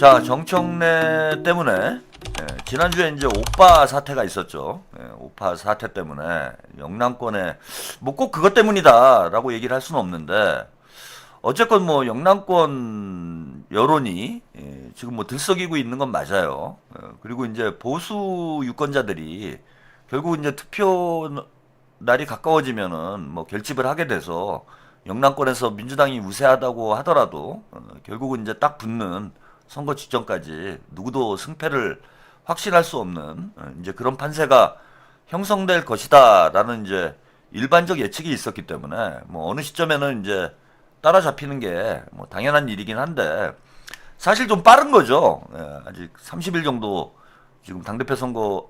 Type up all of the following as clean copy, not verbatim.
자, 정청래 때문에 지난주에 이제 오빠 사태가 있었죠. 오빠 사태 때문에 영남권에 뭐 꼭 그것 때문이다라고 얘기를 할 수는 없는데 어쨌건 뭐 영남권 여론이 지금 뭐 들썩이고 있는 건 맞아요. 그리고 이제 보수 유권자들이 결국 이제 투표 날이 가까워지면은 뭐 결집을 하게 돼서 영남권에서 민주당이 우세하다고 하더라도 결국은 이제 딱 붙는 선거 직전까지 누구도 승패를 확신할 수 없는 이제 그런 판세가 형성될 것이다라는 이제 일반적 예측이 있었기 때문에 뭐 어느 시점에는 이제 따라잡히는 게 뭐 당연한 일이긴 한데 사실 좀 빠른 거죠. 아직 30일 정도 지금 당대표 선거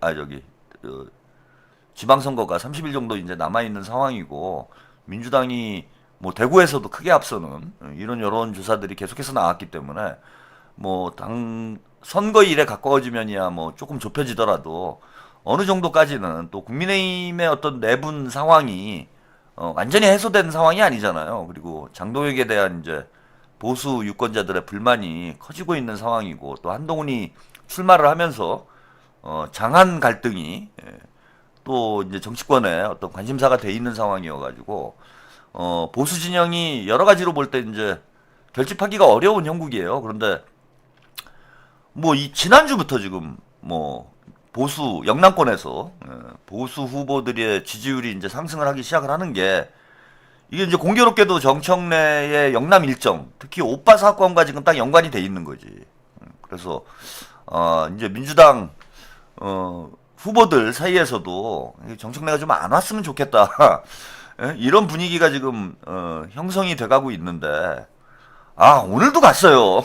지방선거가 30일 정도 이제 남아 있는 상황이고 민주당이 뭐 대구에서도 크게 앞서는 이런 여론조사들이 계속해서 나왔기 때문에 뭐 당 선거일에 가까워지면이야 뭐 조금 좁혀지더라도 어느 정도까지는 또 국민의힘의 어떤 내분 상황이 완전히 해소된 상황이 아니잖아요. 그리고 장동혁에 대한 이제 보수 유권자들의 불만이 커지고 있는 상황이고 또 한동훈이 출마를 하면서 장한 갈등이 또 이제 정치권에 어떤 관심사가 돼 있는 상황이어가지고 보수 진영이 여러 가지로 볼 때 이제 결집하기가 어려운 형국이에요. 그런데 뭐 이 지난주부터 지금 뭐 보수 영남권에서 보수 후보들의 지지율이 이제 상승을 하기 시작을 하는 게 이게 이제 공교롭게도 정청래의 영남 일정, 특히 오빠 사건과 지금 딱 연관이 돼 있는 거지. 그래서 이제 민주당 후보들 사이에서도 정청래가 좀 안 왔으면 좋겠다. 이런 분위기가 지금 형성이 돼가고 있는데 오늘도 갔어요.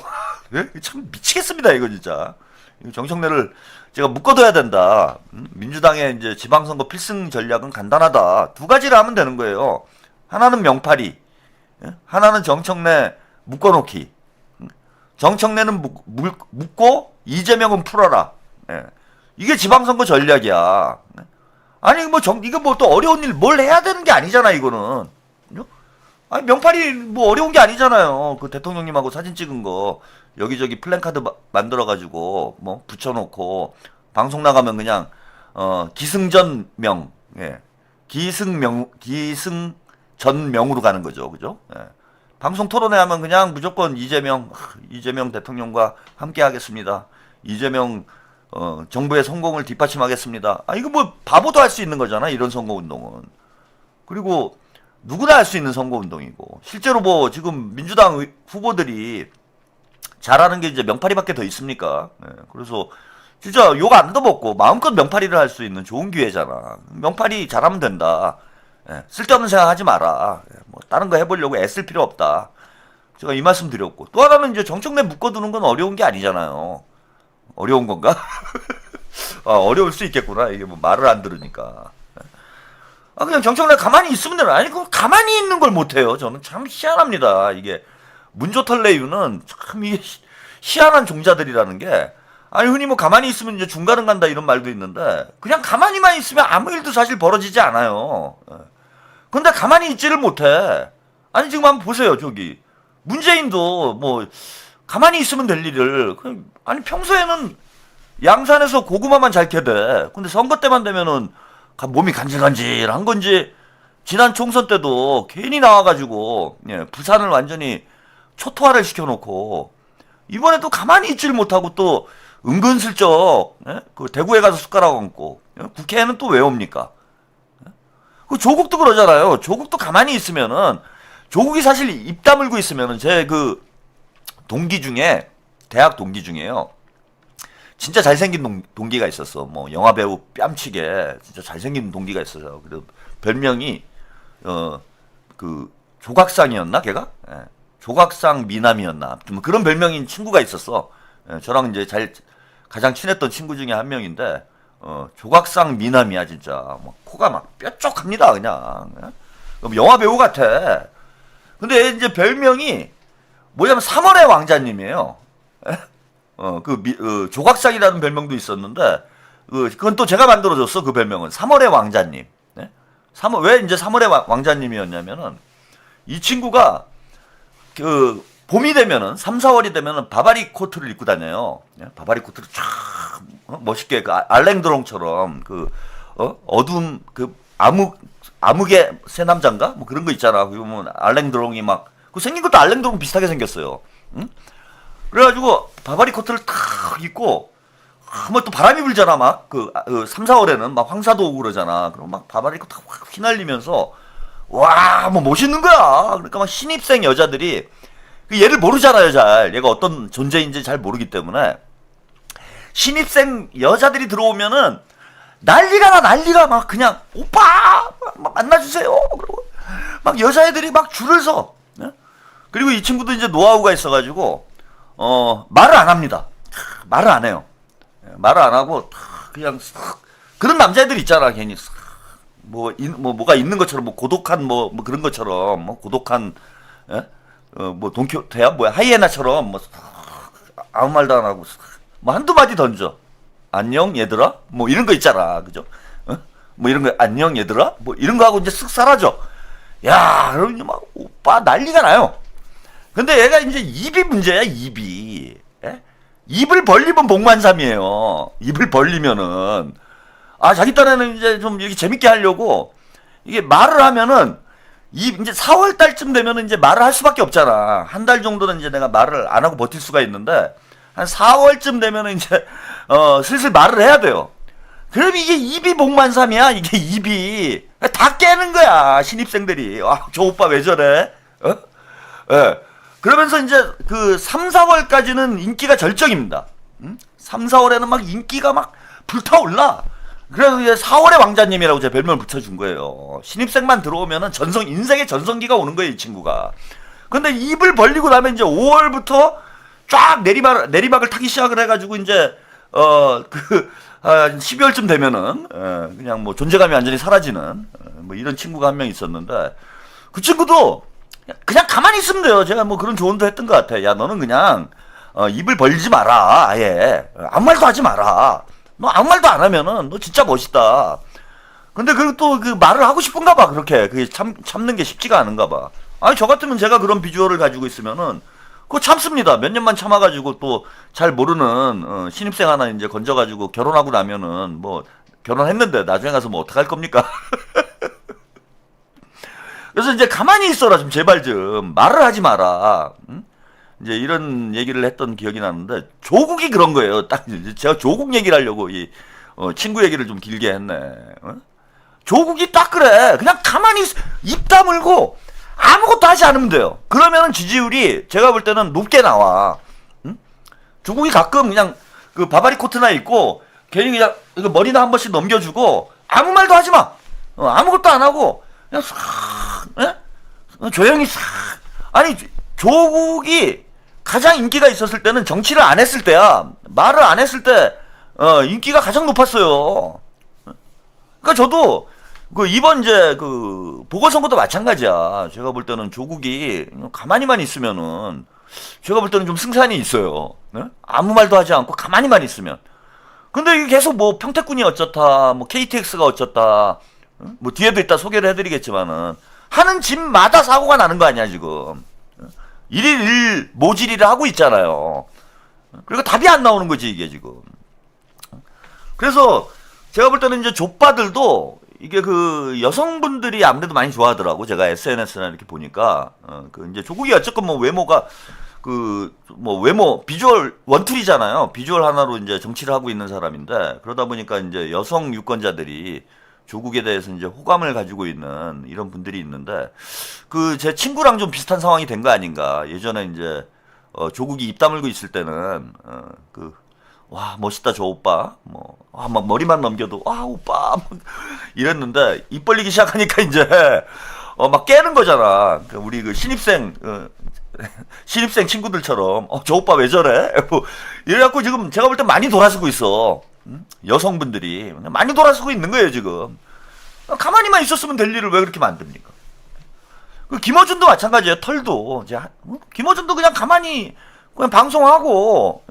참 미치겠습니다 이거 진짜. 정청래를 제가 묶어둬야 된다. 민주당의 이제 지방선거 필승 전략은 간단하다. 두 가지를 하면 되는 거예요. 하나는 명파리, 하나는 정청래 묶어놓기. 정청래는 묶고 이재명은 풀어라. 이게 지방선거 전략이야. 아니 뭐 이거 뭐 또 어려운 일 뭘 해야 되는 게 아니잖아 이거는. 아니 명팔이 뭐 어려운 게 아니잖아요. 그 대통령님하고 사진 찍은 거 여기저기 플랜카드 만들어가지고 뭐 붙여놓고 방송 나가면 그냥 기승전명, 기승전명으로 가는 거죠, 그죠? 방송 토론회 하면 그냥 무조건 이재명 대통령과 함께 하겠습니다. 이재명 정부의 성공을 뒷받침하겠습니다. 이거 뭐 바보도 할 수 있는 거잖아 이런 선거운동은. 그리고 누구나 할 수 있는 선거운동이고 실제로 뭐 지금 민주당 후보들이 잘하는 게 이제 명파리밖에 더 있습니까? 그래서 진짜 욕 안 더먹고 마음껏 명파리를 할 수 있는 좋은 기회잖아. 명파리 잘하면 된다. 쓸데없는 생각 하지 마라. 뭐 다른 거 해보려고 애쓸 필요 없다. 제가 이 말씀 드렸고 또 하나는 이제 정청래 묶어두는 건 어려운 게 아니잖아요. 어려운 건가? 어려울 수 있겠구나. 이게 뭐 말을 안 들으니까. 그냥 정청래 가만히 있으면 되나? 아니, 그 가만히 있는 걸 못해요. 저는 참 희한합니다. 이게 문조털레유는 참 이게 희한한 종자들이라는 게 아니 흔히 뭐 가만히 있으면 이제 중간은 간다 이런 말도 있는데 그냥 가만히만 있으면 아무 일도 사실 벌어지지 않아요. 근데 가만히 있지를 못해. 아니 지금 한번 보세요. 저기 문재인도 뭐 가만히 있으면 될 일을 아니 평소에는 양산에서 고구마만 잘 캐대. 근데 선거 때만 되면은 몸이 간질간질한 건지 지난 총선 때도 괜히 나와가지고 부산을 완전히 초토화를 시켜놓고 이번에도 가만히 있지를 못하고 또 은근슬쩍 그 대구에 가서 숟가락 얹고 국회에는 또 왜 옵니까? 그 조국도 그러잖아요. 조국도 가만히 있으면은 조국이 사실 입 다물고 있으면은 제 그 동기 중에 대학 동기 중에요. 진짜 잘생긴 동기가 있었어. 뭐 영화배우 뺨치게 진짜 잘생긴 동기가 있어요. 그래서 별명이 그 조각상이었나 걔가? 조각상 미남이었나? 좀 그런 별명인 친구가 있었어. 저랑 이제 가장 친했던 친구 중에 한 명인데 조각상 미남이야 진짜. 뭐 코가 막 뾰족합니다 그냥. 영화배우 같아. 근데 이제 별명이 뭐냐면 3월의 왕자님이에요. 조각상이라는 별명도 있었는데, 그건 또 제가 만들어줬어, 그 별명은. 3월의 왕자님. 왜 이제 3월의 왕자님이었냐면은, 이 친구가, 봄이 되면은 3, 4월이 되면은 바바리 코트를 입고 다녀요. 예? 바바리 코트를 쫙 멋있게 그 알랭드롱처럼 그 어두운 그 암흑의 새 남자인가 뭐 그런 거 있잖아. 그러면 알랭드롱이 막 그 생긴 것도 알랭드롱 비슷하게 생겼어요. 응? 그래가지고 바바리 코트를 탁 입고 뭐 또 바람이 불잖아. 막 그 3, 4월에는 막 황사도 오고 그러잖아. 그럼 막 바바리 코트 확 휘날리면서 와 뭐 멋있는 거야. 그러니까 막 신입생 여자들이 그 얘를 모르잖아요, 잘. 얘가 어떤 존재인지 잘 모르기 때문에. 신입생 여자들이 들어오면은 난리가 막 그냥 오빠 막 만나주세요. 그러고 막 여자애들이 막 줄을 서. 네? 그리고 이 친구도 이제 노하우가 있어가지고 말을 안 합니다. 말을 안 해요. 말을 안 하고 그냥 그런 남자애들 있잖아, 괜히 뭐가 있는 것처럼 뭐 고독한 뭐 그런 것처럼 뭐 고독한 예? 뭐 돈키호테야 뭐야 하이에나처럼 뭐 아무 말도 안 하고 뭐 한두 마디 던져. 안녕 얘들아 뭐 이런 거 있잖아, 그죠? 뭐 이런 거 안녕 얘들아 뭐 이런 거 하고 이제 쓱 사라져. 야 그러면 막 오빠 난리가 나요. 근데 얘가 이제 입이 문제야, 입이. 예? 입을 벌리면 복만삼이에요. 입을 벌리면은 자기 딴에는 이제 좀 이렇게 재밌게 하려고 이게 말을 하면은 이제 4월 달쯤 되면은 이제 말을 할 수밖에 없잖아. 한 달 정도는 이제 내가 말을 안 하고 버틸 수가 있는데 한 4월쯤 되면은 이제 슬슬 말을 해야 돼요. 그럼 이게 입이 복만삼이야. 이게 입이 다 깨는 거야, 신입생들이. 저 오빠 왜 저래? 예. 그러면서 이제 그 3, 4월까지는 인기가 절정입니다. 3, 4월에는 막 인기가 막 불타올라. 그래서 이제 4월의 왕자님이라고 제 별명을 붙여준 거예요. 신입생만 들어오면은 인생의 전성기가 오는 거예요, 이 친구가. 근데 입을 벌리고 나면 이제 5월부터 쫙 내리막을 타기 시작을 해가지고 이제 12월쯤 되면은 그냥 뭐 존재감이 완전히 사라지는 뭐 이런 친구가 한 명 있었는데 그 친구도 그냥 가만히 있으면 돼요. 제가 뭐 그런 조언도 했던 것 같아. 야 너는 그냥 입을 벌리지 마라. 아예 아무 말도 하지 마라. 너 아무 말도 안 하면은 너 진짜 멋있다. 근데 그리고 또 그 말을 하고 싶은가 봐. 그렇게 그게 참는 게 쉽지가 않은가 봐. 아니 저 같으면 제가 그런 비주얼을 가지고 있으면은 그거 참습니다. 몇 년만 참아가지고 또 잘 모르는 신입생 하나 이제 건져가지고 결혼하고 나면은 뭐 결혼했는데 나중에 가서 뭐 어떡할 겁니까? 그래서 이제 가만히 있어라 좀 제발 좀 말을 하지 마라. 응? 이제 이런 얘기를 했던 기억이 나는데 조국이 그런 거예요. 딱 제가 조국 얘기를 하려고 이 친구 얘기를 좀 길게 했네. 조국이 딱 그래. 그냥 가만히 입 다물고 아무것도 하지 않으면 돼요. 그러면은 지지율이 제가 볼 때는 높게 나와. 응? 조국이 가끔 그냥 그 바바리 코트나 입고 괜히 그냥 머리나 한 번씩 넘겨주고 아무 말도 하지 마. 아무것도 안 하고 그냥 싹 조용히 싹. 아니 조국이 가장 인기가 있었을 때는 정치를 안 했을 때야. 말을 안 했을 때 인기가 가장 높았어요. 그러니까 저도 그 이번 이제 그 보궐선거도 마찬가지야. 제가 볼 때는 조국이 가만히만 있으면은 제가 볼 때는 좀 승산이 있어요. 네? 아무 말도 하지 않고 가만히만 있으면. 근데 이게 계속 뭐 평택군이 어쩌다, 뭐 KTX가 어쩌다, 뭐 뒤에도 이따 소개를 해드리겠지만은 하는 집마다 사고가 나는 거 아니야 지금. 일일 모질이를 하고 있잖아요. 그리고 답이 안 나오는 거지 이게 지금. 그래서 제가 볼 때는 이제 족바들도 이게 그 여성분들이 아무래도 많이 좋아하더라고. 제가 SNS나 이렇게 보니까 그 이제 조국이 어쨌건 뭐 외모가 그 뭐 외모 비주얼 원툴이잖아요. 비주얼 하나로 이제 정치를 하고 있는 사람인데 그러다 보니까 이제 여성 유권자들이 조국에 대해서 이제 호감을 가지고 있는 이런 분들이 있는데 그 제 친구랑 좀 비슷한 상황이 된 거 아닌가. 예전에 이제 조국이 입 다물고 있을 때는 와 멋있다 저 오빠 막 머리만 넘겨도 와 오빠 이랬는데 입 벌리기 시작하니까 이제 막 깨는 거잖아. 우리 그 신입생 친구들처럼 저 오빠 왜 저래? 이래갖고 지금 제가 볼 때 많이 돌아서고 있어. 여성분들이 많이 돌아서고 있는 거예요 지금. 가만히만 있었으면 될 일을 왜 그렇게 만듭니까? 그 김어준도 마찬가지예요. 털도 이제 김어준도 그냥 가만히 그냥 방송하고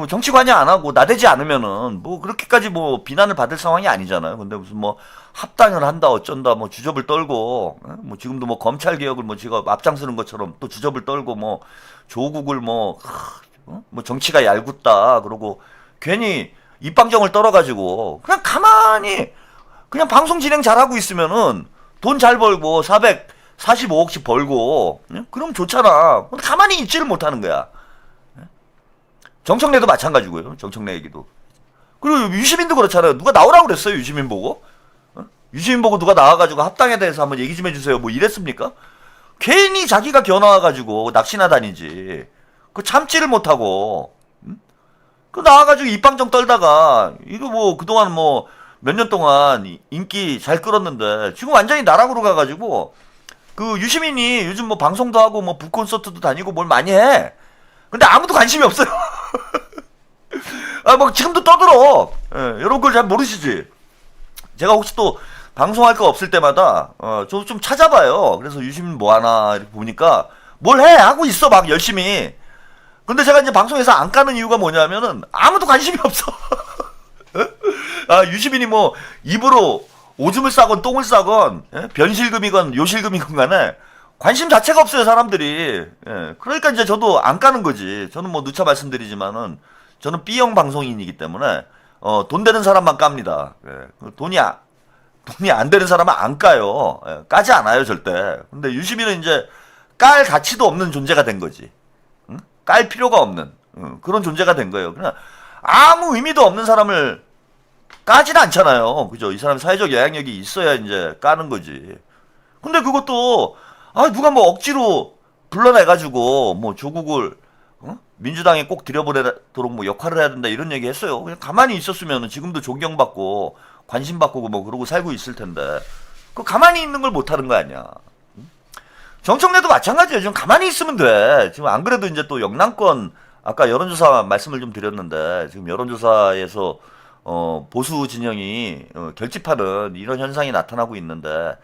정치 관여 안 하고 나대지 않으면은 뭐 그렇게까지 뭐 비난을 받을 상황이 아니잖아요. 근데 무슨 뭐 합당을 한다 어쩐다 뭐 주접을 떨고 뭐 지금도 뭐 검찰 개혁을 뭐 지가 앞장서는 것처럼 또 주접을 떨고 뭐 조국을 뭐 정치가 얄궂다 그러고 괜히 입방정을 떨어가지고 그냥 가만히 그냥 방송 진행 잘하고 있으면은 돈 잘 벌고 445억씩 벌고 그럼 좋잖아. 근데 가만히 있지를 못하는 거야. 정청래도 마찬가지고요. 정청래 얘기도. 그리고 유시민도 그렇잖아요. 누가 나오라고 그랬어요. 유시민 보고. 유시민 보고 누가 나와가지고 합당에 대해서 한번 얘기 좀 해주세요. 뭐 이랬습니까? 괜히 자기가 겨나와가지고 낚시나 다니지. 그 참지를 못하고. 그 나와가지고 입방정 떨다가 이거 뭐 그동안 뭐 몇 년 동안 인기 잘 끌었는데 지금 완전히 나락으로 가가지고 그 유시민이 요즘 뭐 방송도 하고 뭐 북콘서트도 다니고 뭘 많이 해. 근데 아무도 관심이 없어요. 아, 뭐 지금도 떠들어. 예, 여러분 그걸 잘 모르시지. 제가 혹시 또 방송할 거 없을 때마다 좀 찾아봐요. 그래서 유시민 뭐 하나 이렇게 보니까 뭘 해 하고 있어 막 열심히. 근데 제가 이제 방송에서 안 까는 이유가 뭐냐면은 아무도 관심이 없어. 아, 유시민이 뭐 입으로 오줌을 싸건 똥을 싸건 변실금이건 요실금이건 간에 관심 자체가 없어요 사람들이. 예, 그러니까 이제 저도 안 까는 거지. 저는 뭐 누차 말씀드리지만은 저는 B형 방송인이기 때문에 돈 되는 사람만 깝니다. 예, 돈이 안 되는 사람은 안 까요. 예, 까지 않아요 절대. 근데 유시민은 이제 깔 가치도 없는 존재가 된 거지. 응? 깔 필요가 없는 그런 존재가 된 거예요. 그냥 아무 의미도 없는 사람을 까지는 않잖아요. 그죠? 이 사람 사회적 영향력이 있어야 이제 까는 거지. 근데 그것도 누가 뭐 억지로 불러내가지고 뭐 조국을 민주당에 꼭 들여보내도록 뭐 역할을 해야 된다 이런 얘기 했어요. 그냥 가만히 있었으면 지금도 존경받고 관심받고 뭐 그러고 살고 있을 텐데 그 가만히 있는 걸 못하는 거 아니야. 정청래도 마찬가지예요. 지금 가만히 있으면 돼. 지금 안 그래도 이제 또 영남권 아까 여론조사 말씀을 좀 드렸는데 지금 여론조사에서 보수 진영이 결집하는 이런 현상이 나타나고 있는데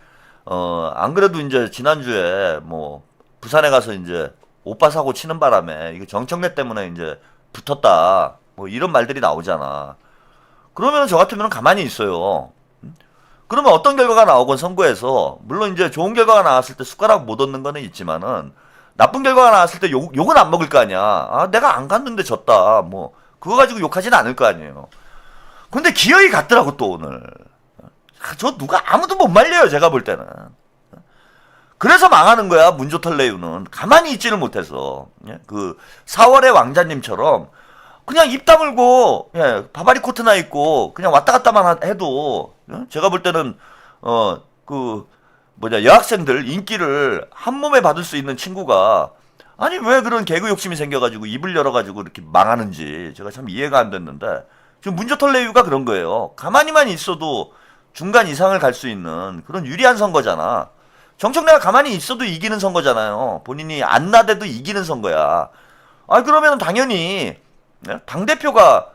안 그래도 이제 지난주에 뭐 부산에 가서 이제 오빠 사고 치는 바람에 이게 정청래 때문에 이제 붙었다 뭐 이런 말들이 나오잖아. 그러면 저 같으면 가만히 있어요. 그러면 어떤 결과가 나오건 선거에서 물론 이제 좋은 결과가 나왔을 때 숟가락 못 얻는 거는 있지만은 나쁜 결과가 나왔을 때 욕은 안 먹을 거 아니야. 내가 안 갔는데 졌다. 뭐 그거 가지고 욕하지는 않을 거 아니에요. 근데 기어이 갔더라고 또 오늘. 저 누가 아무도 못 말려요 제가 볼 때는. 그래서 망하는 거야 문조털레유는. 가만히 있지를 못해서. 그 4월의 왕자님처럼 그냥 입 다물고 바바리 코트나 입고 그냥 왔다 갔다만 해도 제가 볼 때는 여학생들 인기를 한 몸에 받을 수 있는 친구가 아니 왜 그런 개그 욕심이 생겨가지고 입을 열어가지고 이렇게 망하는지 제가 참 이해가 안 됐는데 지금 문조털레유가 그런 거예요. 가만히만 있어도 중간 이상을 갈 수 있는 그런 유리한 선거잖아. 정청래가 가만히 있어도 이기는 선거잖아요. 본인이 안 나대도 이기는 선거야. 그러면 당연히 당대표가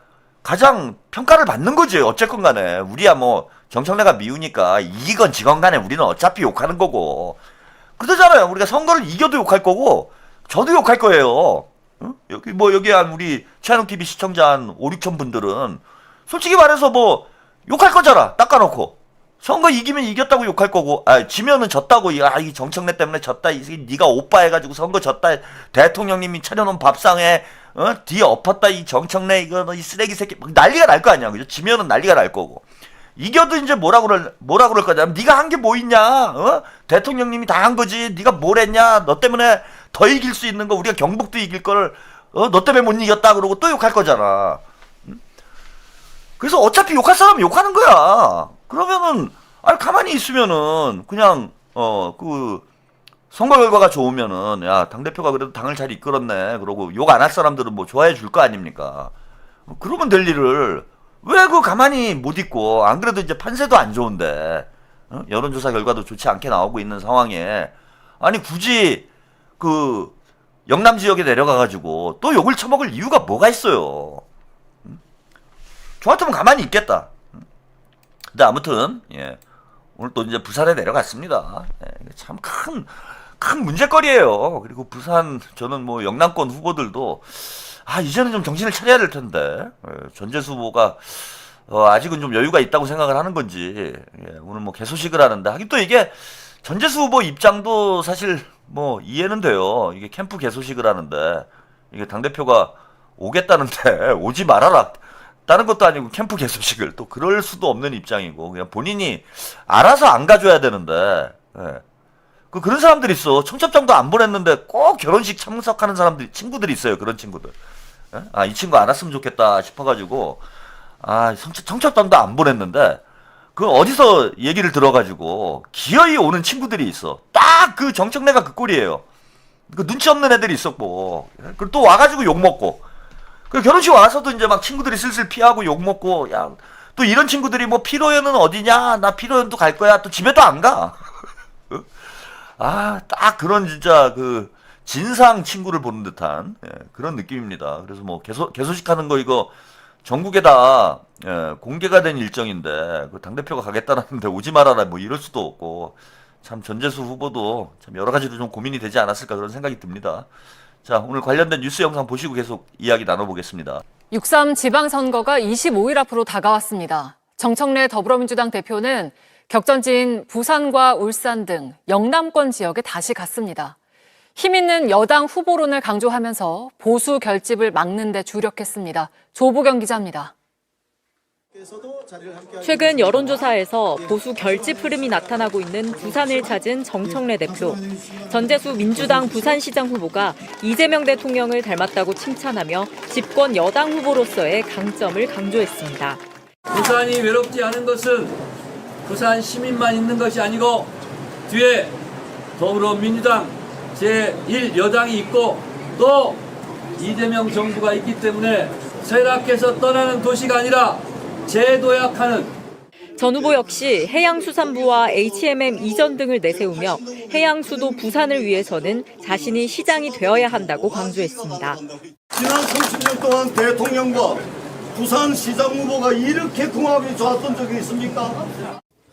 가장 평가를 받는 거지. 어쨌건 간에 우리야 뭐 정청래가 미우니까 이기건 지건 간에 우리는 어차피 욕하는 거고 그러잖아요. 우리가 선거를 이겨도 욕할 거고 저도 욕할 거예요. 여기 한 우리 최한욱 TV 시청자 한 5, 6천 분들은 솔직히 말해서 뭐 욕할 거잖아. 닦아놓고 선거 이기면 이겼다고 욕할 거고 지면은 졌다고 이 정청래 때문에 졌다. 네가 오빠 해가지고 선거 졌다. 대통령님이 차려놓은 밥상에 뒤에 엎었다. 이 정청래 이거 이 쓰레기 새끼 난리가 날 거 아니야. 그죠? 지면은 난리가 날 거고 이겨도 이제 뭐라 그럴 거냐. 네가 한 게 뭐 있냐. 대통령님이 다 한 거지. 네가 뭘 했냐. 너 때문에 더 이길 수 있는 거 우리가 경북도 이길 걸 너 때문에 못 이겼다 그러고 또 욕할 거잖아. 그래서 어차피 욕할 사람은 욕하는 거야. 그러면은 가만히 있으면은 그냥 선거 결과가 좋으면은 야 당대표가 그래도 당을 잘 이끌었네 그러고 욕 안 할 사람들은 뭐 좋아해 줄 거 아닙니까. 그러면 될 일을 왜 가만히 못 있고 안 그래도 이제 판세도 안 좋은데 여론조사 결과도 좋지 않게 나오고 있는 상황에 굳이 영남 지역에 내려가가지고 또 욕을 처먹을 이유가 뭐가 있어요. 저 같으면 가만히 있겠다. 근데 아무튼 오늘 또 이제 부산에 내려갔습니다. 참 큰 문제거리예요. 그리고 부산 저는 뭐 영남권 후보들도 이제는 좀 정신을 차려야 될 텐데. 전재수 후보가 아직은 좀 여유가 있다고 생각을 하는 건지, 오늘 뭐 개소식을 하는데, 하긴 또 이게 전재수 후보 입장도 사실 뭐 이해는 돼요. 이게 캠프 개소식을 하는데, 이게 당대표가 오겠다는데 오지 말아라. 다른 것도 아니고 캠프 개소식을 또 그럴 수도 없는 입장이고, 그냥 본인이 알아서 안 가줘야 되는데, 그런 사람들이 있어. 청첩장도 안 보냈는데 꼭 결혼식 참석하는 사람들이, 친구들이 있어요. 그런 친구들. 이 친구 안 왔으면 좋겠다 싶어가지고, 청첩장도 안 보냈는데, 그 어디서 얘기를 들어가지고, 기어이 오는 친구들이 있어. 딱 그 정청래가 그 꼴이에요. 그 눈치 없는 애들이 있었고, 그리고 또 와가지고 욕먹고, 그 결혼식 와서도 이제 막 친구들이 슬슬 피하고 욕먹고, 야, 또 이런 친구들이 뭐 피로연은 어디냐? 나 피로연도 갈 거야. 또 집에도 안 가. 딱 그런 진짜 그 진상 친구를 보는 듯한 그런 느낌입니다. 그래서 뭐 개소식 하는 거 이거 전국에 다 공개가 된 일정인데 그 당대표가 가겠다는데 오지 말아라 뭐 이럴 수도 없고, 참 전재수 후보도 참 여러 가지로 좀 고민이 되지 않았을까 그런 생각이 듭니다. 자, 오늘 관련된 뉴스 영상 보시고 계속 이야기 나눠보겠습니다. 6.3 지방선거가 25일 앞으로 다가왔습니다. 정청래 더불어민주당 대표는 격전지인 부산과 울산 등 영남권 지역에 다시 갔습니다. 힘있는 여당 후보론을 강조하면서 보수 결집을 막는 데 주력했습니다. 조보경 기자입니다. 최근 여론조사에서 보수 결집 흐름이 나타나고 있는 부산을 찾은 정청래 대표. 전재수 민주당 부산시장 후보가 이재명 대통령을 닮았다고 칭찬하며 집권 여당 후보로서의 강점을 강조했습니다. 부산이 외롭지 않은 것은 부산 시민만 있는 것이 아니고 뒤에 더불어민주당 제1여당이 있고 또 이재명 정부가 있기 때문에 쇠락해서 떠나는 도시가 아니라 재도약하는. 전 후보 역시 해양수산부와 HMM 이전 등을 내세우며 해양수도 부산을 위해서는 자신이 시장이 되어야 한다고 강조했습니다. 지난 30년 동안 대통령과 부산시장 후보가 이렇게 궁합이 좋았던 적이 있습니까?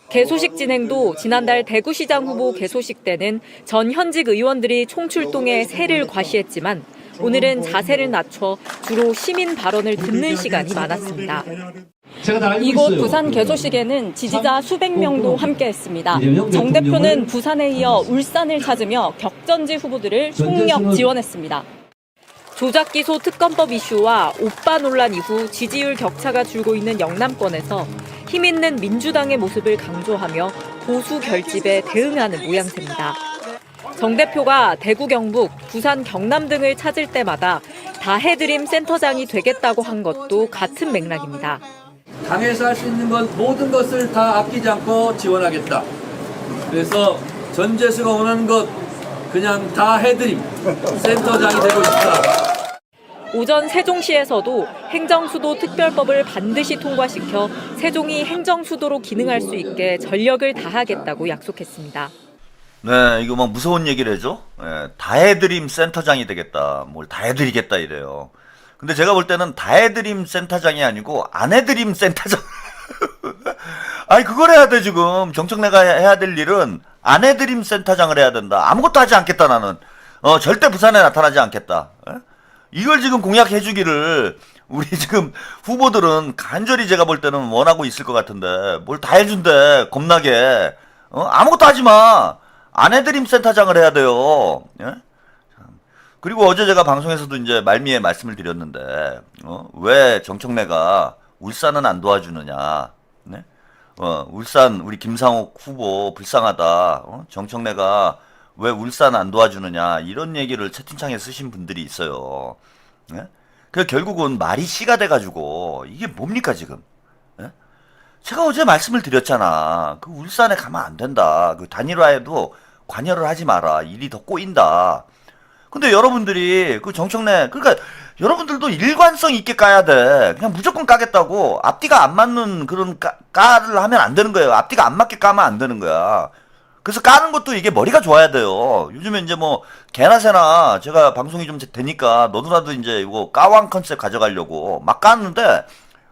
개소식 진행도 지난달 대구시장 후보 개소식 때는 전 현직 의원들이 총출동해 새를 과시했지만 오늘은 자세를 낮춰 주로 시민 발언을 듣는 시간이 많았습니다. 이곳 부산 개소식에는 지지자 수백 명도 함께했습니다. 정 대표는 부산에 이어 울산을 찾으며 격전지 후보들을 총력 지원했습니다. 조작 기소 특검법 이슈와 오빠 논란 이후 지지율 격차가 줄고 있는 영남권에서 힘있는 민주당의 모습을 강조하며 보수 결집에 대응하는 모양새입니다. 정 대표가 대구 경북, 부산 경남 등을 찾을 때마다 다 해드림 센터장이 되겠다고 한 것도 같은 맥락입니다. 당에서 할 수 있는 건 모든 것을 다 아끼지 않고 지원하겠다. 그래서 전재수가 원하는 것 그냥 다 해드림 센터장이 되고 싶다. 오전 세종시에서도 행정수도 특별법을 반드시 통과시켜 세종이 행정수도로 기능할 수 있게 전력을 다하겠다고 약속했습니다. 네, 이거 막 무서운 얘기를 해줘. 다 해드림 센터장이 되겠다. 뭘 다 해드리겠다 이래요. 근데 제가 볼 때는 다 해드림 센터장이 아니고 안 해드림 센터장. 아니 그걸 해야 돼 지금. 정청래가 해야 될 일은 안 해드림 센터장을 해야 된다. 아무것도 하지 않겠다 나는. 절대 부산에 나타나지 않겠다. 이걸 지금 공약해주기를 우리 지금 후보들은 간절히 제가 볼 때는 원하고 있을 것 같은데 뭘 다 해준대 겁나게. 아무것도 하지 마. 안 해드림 센터장을 해야 돼요. 예? 그리고 어제 제가 방송에서도 이제 말미에 말씀을 드렸는데, 왜 정청래가 울산은 안 도와주느냐. 네? 울산, 우리 김상욱 후보 불쌍하다. 정청래가 왜 울산 안 도와주느냐. 이런 얘기를 채팅창에 쓰신 분들이 있어요. 네? 그 결국은 말이 씨가 돼가지고, 이게 뭡니까, 지금? 네? 제가 어제 말씀을 드렸잖아. 그 울산에 가면 안 된다. 그 단일화에도 관여를 하지 마라. 일이 더 꼬인다. 근데 여러분들이 그 정청래, 그러니까 여러분들도 일관성 있게 까야 돼. 그냥 무조건 까겠다고 앞뒤가 안 맞는 그런 까를 하면 안 되는 거예요. 앞뒤가 안 맞게 까면 안 되는 거야. 그래서 까는 것도 이게 머리가 좋아야 돼요. 요즘에 이제 뭐 개나 새나 제가 방송이 좀 되니까 너도나도 이제 이거 까왕 컨셉 가져가려고 막 까는데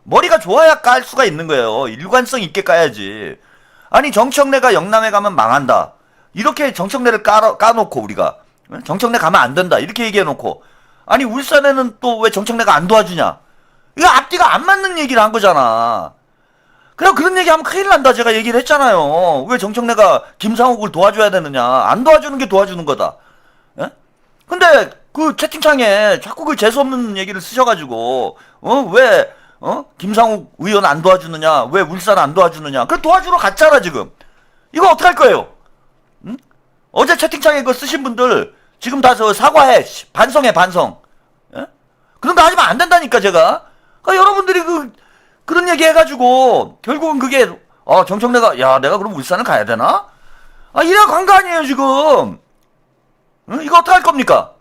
머리가 좋아야 깔 수가 있는 거예요. 일관성 있게 까야지. 아니 정청래가 영남에 가면 망한다. 이렇게 정청래를 까놓고 우리가 정청래 가면 안 된다. 이렇게 얘기해놓고 아니 울산에는 또 왜 정청래가 안 도와주냐? 이거 앞뒤가 안 맞는 얘기를 한 거잖아. 그냥 그런 얘기하면 큰일 난다. 제가 얘기를 했잖아요. 왜 정청래가 김상욱을 도와줘야 되느냐? 안 도와주는 게 도와주는 거다. 예? 근데 그 채팅창에 자꾸 그 재수없는 얘기를 쓰셔가지고 왜 김상욱 의원 안 도와주느냐? 왜 울산 안 도와주느냐? 그 도와주러 갔잖아 지금. 이거 어떡할 거예요? 응? 어제 채팅창에 그거 쓰신 분들 지금 다 저 사과해. 반성해 반성. 예? 그런 거 하시면 안 된다니까 제가. 그러니까 여러분들이 그런 얘기 해가지고 결국은 그게 정청래가 야 내가 그럼 울산을 가야 되나? 이래야 간 거 아니에요 지금. 응? 이거 어떡할 겁니까?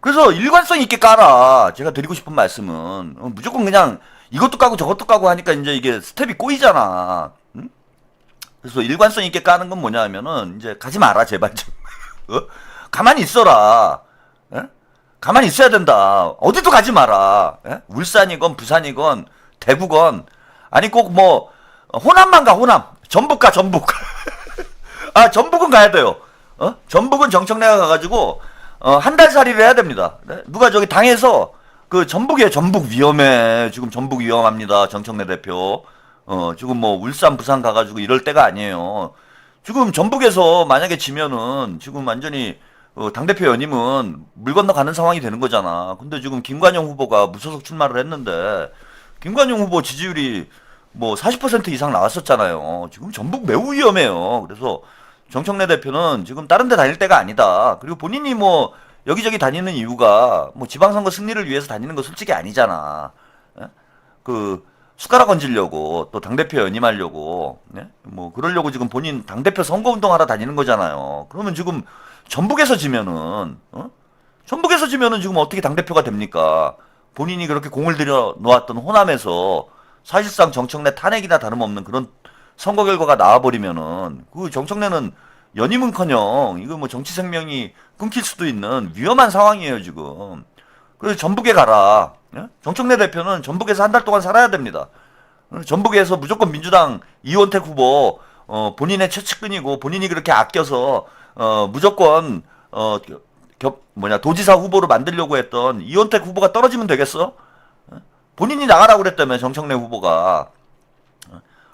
그래서 일관성 있게 깔아. 제가 드리고 싶은 말씀은 무조건 그냥 이것도 까고 저것도 까고 하니까 이제 이게 스텝이 꼬이잖아. 응? 그래서 일관성 있게 까는 건 뭐냐 하면은 이제 가지 마라 제발 좀. 가만히 있어라. 예? 가만히 있어야 된다. 어디도 가지 마라. 예? 울산이건 부산이건 대구건 아니 꼭 뭐 호남만 가 호남. 전북 가 전북. 전북은 가야 돼요. 전북은 정청래가 가가지고 한 달 살이를 해야 됩니다. 네? 누가 저기 당에서 그 전북에 전북 위험해. 지금 전북 위험합니다. 정청래 대표. 지금 뭐 울산 부산 가가지고 이럴 때가 아니에요. 지금 전북에서 만약에 지면은 지금 완전히 당대표 연임은 물 건너가는 상황이 되는 거잖아. 근데 지금 김관영 후보가 무소속 출마를 했는데 김관영 후보 지지율이 뭐 40% 이상 나왔었잖아요. 지금 전북 매우 위험해요. 그래서 정청래 대표는 지금 다른 데 다닐 때가 아니다. 그리고 본인이 뭐 여기저기 다니는 이유가 뭐 지방선거 승리를 위해서 다니는 거 솔직히 아니잖아. 예? 그 숟가락 얹으려고 또 당대표 연임하려고 뭐 그러려고 지금 본인 당대표 선거운동하러 다니는 거잖아요. 그러면 지금 전북에서 지면은 전북에서 지면은 지금 어떻게 당대표가 됩니까? 본인이 그렇게 공을 들여 놓았던 호남에서 사실상 정청래 탄핵이나 다름없는 그런 선거 결과가 나와버리면은 그 정청래는 연임은커녕 이거 뭐 정치 생명이 끊길 수도 있는 위험한 상황이에요 지금. 그래서 전북에 가라. 정청래 대표는 전북에서 한 달 동안 살아야 됩니다. 전북에서 무조건 민주당 이원택 후보 본인의 최측근이고 본인이 그렇게 아껴서 무조건 도지사 후보로 만들려고 했던 이원택 후보가 떨어지면 되겠어? 본인이 나가라고 그랬다며 정청래 후보가.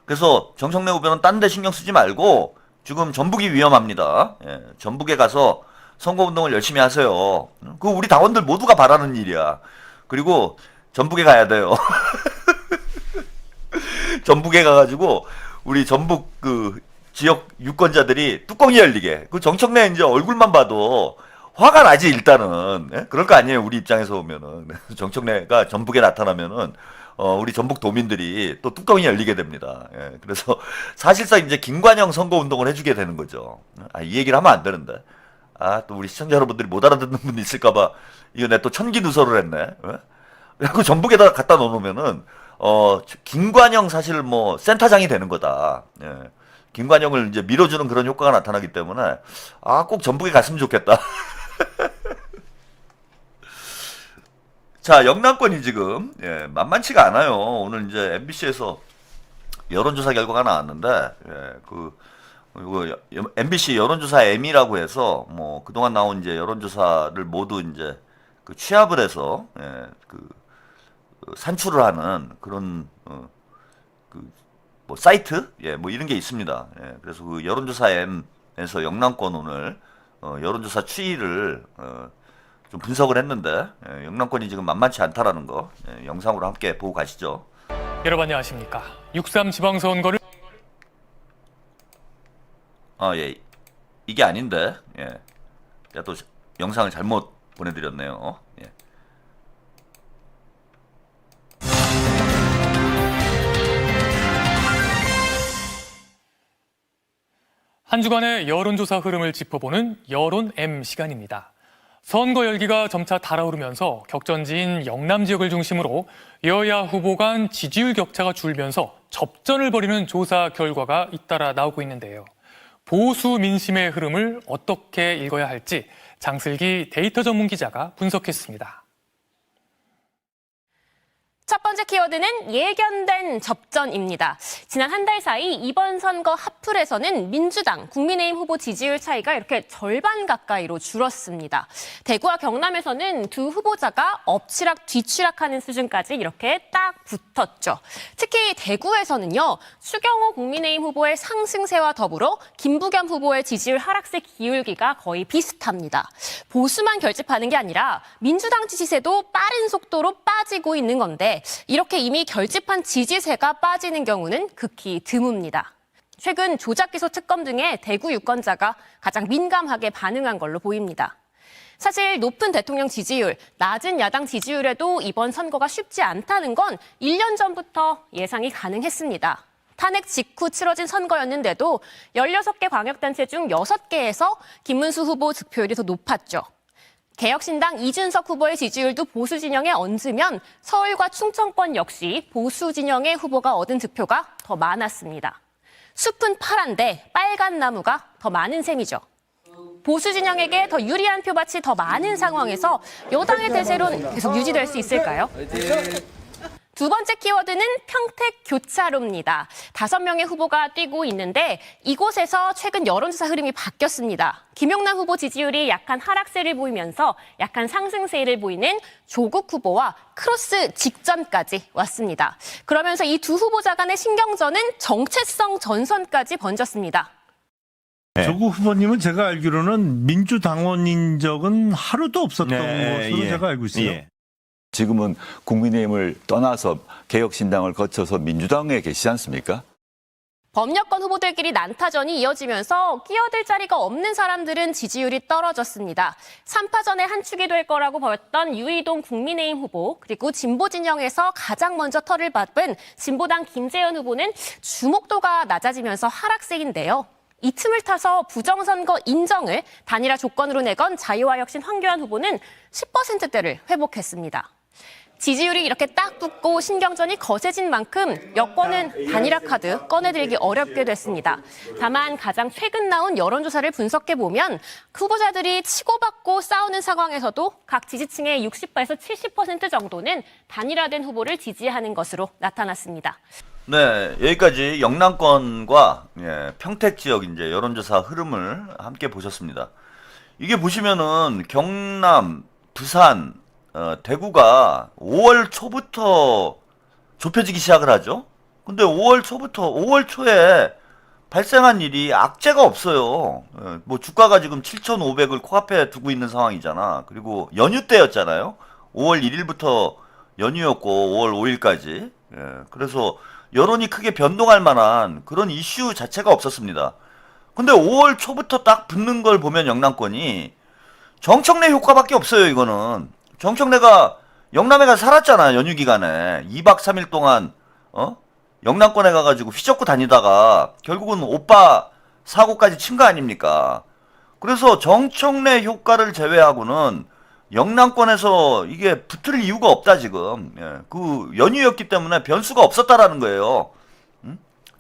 그래서 정청래 후보는 딴 데 신경 쓰지 말고 지금 전북이 위험합니다. 전북에 가서 선거운동을 열심히 하세요. 그거 우리 당원들 모두가 바라는 일이야. 그리고 전북에 가야 돼요. 전북에 가가지고 우리 전북 그 지역 유권자들이 뚜껑이 열리게. 그 정청래 이제 얼굴만 봐도 화가 나지 일단은. 그럴 거 아니에요 우리 입장에서 보면은. 정청래가 전북에 나타나면은 우리 전북 도민들이 또 뚜껑이 열리게 됩니다. 그래서 사실상 이제 김관영 선거운동을 해주게 되는 거죠. 이 얘기를 하면 안 되는데. 또 우리 시청자 여러분들이 못 알아듣는 분 있을까봐 이거 내 또 천기누설을 했네. 그래갖고 전북에다 갖다 놓으면은 김관영 사실 뭐 센터장이 되는 거다. 김관영을 이제 밀어주는 그런 효과가 나타나기 때문에 꼭 전북에 갔으면 좋겠다. 자, 영남권이 지금 만만치가 않아요. 오늘 이제 MBC에서 여론조사 결과가 나왔는데 이거 MBC 여론조사 M이라고 해서 뭐 그동안 나온 이제 여론조사를 모두 이제 그 취합을 해서 산출을 하는 그런 뭐 사이트 뭐 이런 게 있습니다. 그래서 그 여론조사 M에서 영남권 오늘 여론조사 추이를 좀 분석을 했는데 영남권이 지금 만만치 않다라는 거 영상으로 함께 보고 가시죠. 여러분 안녕하십니까. 6.3 지방선거를 이게 아닌데 제가 또 영상을 잘못 보내드렸네요. 한 주간의 여론조사 흐름을 짚어보는 여론 M 시간입니다. 선거 열기가 점차 달아오르면서 격전지인 영남 지역을 중심으로 여야 후보 간 지지율 격차가 줄면서 접전을 벌이는 조사 결과가 잇따라 나오고 있는데요. 보수 민심의 흐름을 어떻게 읽어야 할지 장슬기 데이터 전문 기자가 분석했습니다. 첫 번째 키워드는 예견된 접전입니다. 지난 한 달 사이 이번 선거 핫플에서는 민주당, 국민의힘 후보 지지율 차이가 이렇게 절반 가까이로 줄었습니다. 대구와 경남에서는 두 후보자가 엎치락 뒤치락하는 수준까지 이렇게 딱 붙었죠. 특히 대구에서는요, 추경호 국민의힘 후보의 상승세와 더불어 김부겸 후보의 지지율 하락세 기울기가 거의 비슷합니다. 보수만 결집하는 게 아니라 민주당 지지세도 빠른 속도로 빠지고 있는 건데 이렇게 이미 결집한 지지세가 빠지는 경우는 극히 드뭅니다. 최근 조작기소 특검 등의 대구 유권자가 가장 민감하게 반응한 걸로 보입니다. 사실 높은 대통령 지지율, 낮은 야당 지지율에도 이번 선거가 쉽지 않다는 건 1년 전부터 예상이 가능했습니다. 탄핵 직후 치러진 선거였는데도 16개 광역단체 중 6개에서 김문수 후보 득표율이 더 높았죠. 개혁신당 이준석 후보의 지지율도 보수 진영에 얹으면 서울과 충청권 역시 보수 진영의 후보가 얻은 득표가 더 많았습니다. 숲은 파란데 빨간 나무가 더 많은 셈이죠. 보수 진영에게 더 유리한 표밭이 더 많은 상황에서 여당의 대세론 계속 유지될 수 있을까요? 두 번째 키워드는 평택 교차로입니다. 5명의 후보가 뛰고 있는데 이곳에서 최근 여론조사 흐름이 바뀌었습니다. 김용남 후보 지지율이 약간 하락세를 보이면서 약간 상승세를 보이는 조국 후보와 크로스 직전까지 왔습니다. 그러면서 이 두 후보자 간의 신경전은 정체성 전선까지 번졌습니다. 조국 후보님은 제가 알기로는 민주당원인 적은 하루도 없었던 것으로 제가 알고 있어요. 지금은 국민의힘을 떠나서 개혁신당을 거쳐서 민주당에 계시지 않습니까? 범여권 후보들끼리 난타전이 이어지면서 끼어들 자리가 없는 사람들은 지지율이 떨어졌습니다. 3파전의 한 축이 될 거라고 보였던 유이동 국민의힘 후보, 그리고 진보 진영에서 가장 먼저 털을 밟은 진보당 김재현 후보는 주목도가 낮아지면서 하락세인데요. 이 틈을 타서 부정선거 인정을 단일화 조건으로 내건 자유와 혁신 황교안 후보는 10%대를 회복했습니다. 지지율이 이렇게 딱 붙고 신경전이 거세진 만큼 여권은 단일화 카드 꺼내들기 어렵게 됐습니다. 다만 가장 최근 나온 여론조사를 분석해보면 후보자들이 치고받고 싸우는 상황에서도 각 지지층의 60%에서 70% 정도는 단일화된 후보를 지지하는 것으로 나타났습니다. 네, 여기까지 영남권과 평택 지역 이제 여론조사 흐름을 함께 보셨습니다. 이게 보시면은 경남, 부산, 대구가 5월 초부터 좁혀지기 시작을 하죠. 근데 5월 초에 발생한 일이 악재가 없어요. 뭐 주가가 지금 7,500을 코앞에 두고 있는 상황이잖아. 그리고 연휴 때였잖아요. 5월 1일부터 연휴였고 5월 5일까지. 그래서 여론이 크게 변동할 만한 그런 이슈 자체가 없었습니다. 근데 5월 초부터 딱 붙는 걸 보면 영남권이 정청래 효과밖에 없어요. 이거는 정청래가 영남에 가서 살았잖아. 연휴 기간에 2박 3일 동안 영남권에 가가지고 휘젓고 다니다가 결국은 오빠 사고까지 친 거 아닙니까? 그래서 정청래 효과를 제외하고는 영남권에서 이게 붙을 이유가 없다 지금. 그 연휴였기 때문에 변수가 없었다라는 거예요.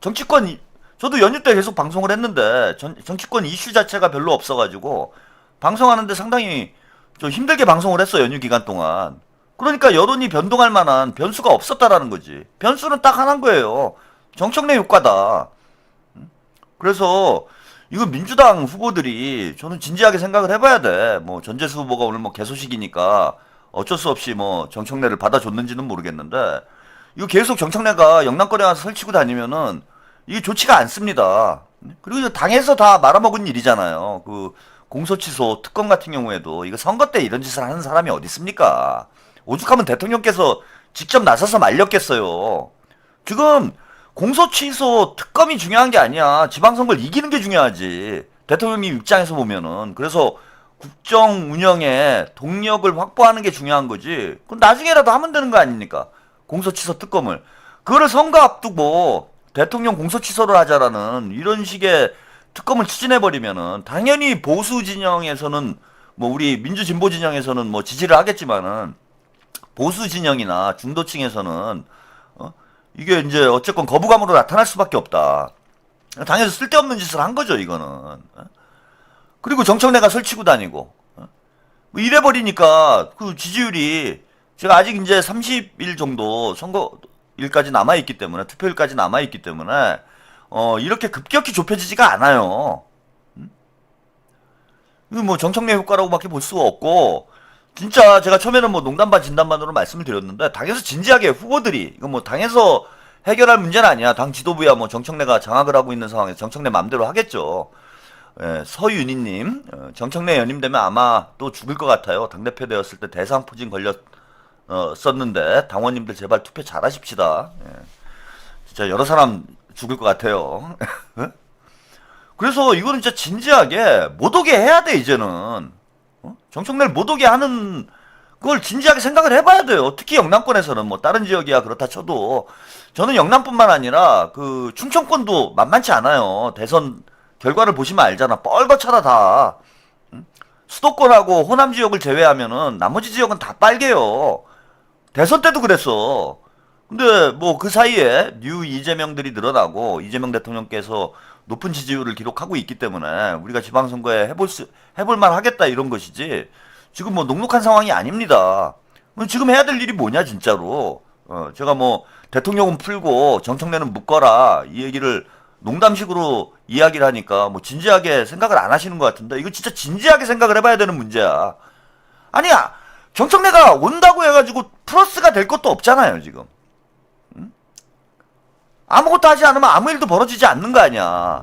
정치권, 저도 연휴 때 계속 방송을 했는데 정치권 이슈 자체가 별로 없어가지고 방송하는데 상당히 좀 힘들게 방송을 했어. 연휴 기간 동안. 그러니까 여론이 변동할 만한 변수가 없었다라는 거지. 변수는 딱 하나인 거예요. 정청래 효과다. 그래서 이거 민주당 후보들이 저는 진지하게 생각을 해봐야 돼. 뭐 전재수 후보가 오늘 뭐 개소식이니까 어쩔 수 없이 뭐 정청래를 받아줬는지는 모르겠는데 이거 계속 정청래가 영남권에 가서 설치고 다니면은 이게 좋지가 않습니다. 그리고 당에서 다 말아먹은 일이잖아요. 그 공소 취소 특검 같은 경우에도 이거 선거 때 이런 짓을 하는 사람이 어디 있습니까? 오죽하면 대통령께서 직접 나서서 말렸겠어요. 지금 공소 취소 특검이 중요한 게 아니야. 지방선거를 이기는 게 중요하지. 대통령님 입장에서 보면은. 그래서 국정 운영에 동력을 확보하는 게 중요한 거지. 그럼 나중에라도 하면 되는 거 아닙니까? 공소 취소 특검을. 그거를 선거 앞두고 대통령 공소 취소를 하자라는 이런 식의 특검을 추진해버리면은 당연히 보수 진영에서는 뭐 우리 민주 진보 진영에서는 뭐 지지를 하겠지만은 보수 진영이나 중도층에서는 이게 이제 어쨌건 거부감으로 나타날 수밖에 없다. 당에서 쓸데없는 짓을 한 거죠, 이거는. 그리고 정청래가 설치고 다니고. 이래버리니까 그 지지율이 제가 아직 이제 30일 정도 선거일까지 남아있기 때문에, 투표일까지 남아있기 때문에, 이렇게 급격히 좁혀지지가 않아요. 이거 뭐 정청래 효과라고밖에 볼 수가 없고, 진짜 제가 처음에는 뭐 농담반 진담반으로 말씀을 드렸는데, 당에서 진지하게 후보들이, 이거 뭐 당에서 해결할 문제는 아니야. 당 지도부야 뭐 정청래가 장악을 하고 있는 상황에서 정청래 맘대로 하겠죠. 예, 서윤희님, 정청래 연임되면 아마 또 죽을 것 같아요. 당대표 되었을 때 대상포진 걸렸었는데, 당원님들 제발 투표 잘하십시다. 예, 진짜 여러 사람 죽을 것 같아요. 그래서 이거는 진짜 진지하게 못 오게 해야 돼, 이제는. 정청래를 못 오게 하는 그걸 진지하게 생각을 해봐야 돼요. 특히 영남권에서는 뭐 다른 지역이야 그렇다 쳐도 저는 영남뿐만 아니라 그 충청권도 만만치 않아요. 대선 결과를 보시면 알잖아. 뻘겋잖아 다. 수도권하고 호남 지역을 제외하면은 나머지 지역은 다 빨개요. 대선 때도 그랬어. 근데 뭐 그 사이에 뉴 이재명들이 늘어나고 이재명 대통령께서 높은 지지율을 기록하고 있기 때문에 우리가 지방선거에 해볼만 하겠다 이런 것이지 지금 뭐 녹록한 상황이 아닙니다. 지금 해야 될 일이 뭐냐 진짜로. 제가 뭐 대통령은 풀고 정청래는 묶어라 이 얘기를 농담식으로 이야기를 하니까 뭐 진지하게 생각을 안 하시는 것 같은데 이거 진짜 진지하게 생각을 해봐야 되는 문제야. 아니야 정청래가 온다고 해가지고 플러스가 될 것도 없잖아요 지금. 아무것도 하지 않으면 아무 일도 벌어지지 않는 거 아니야.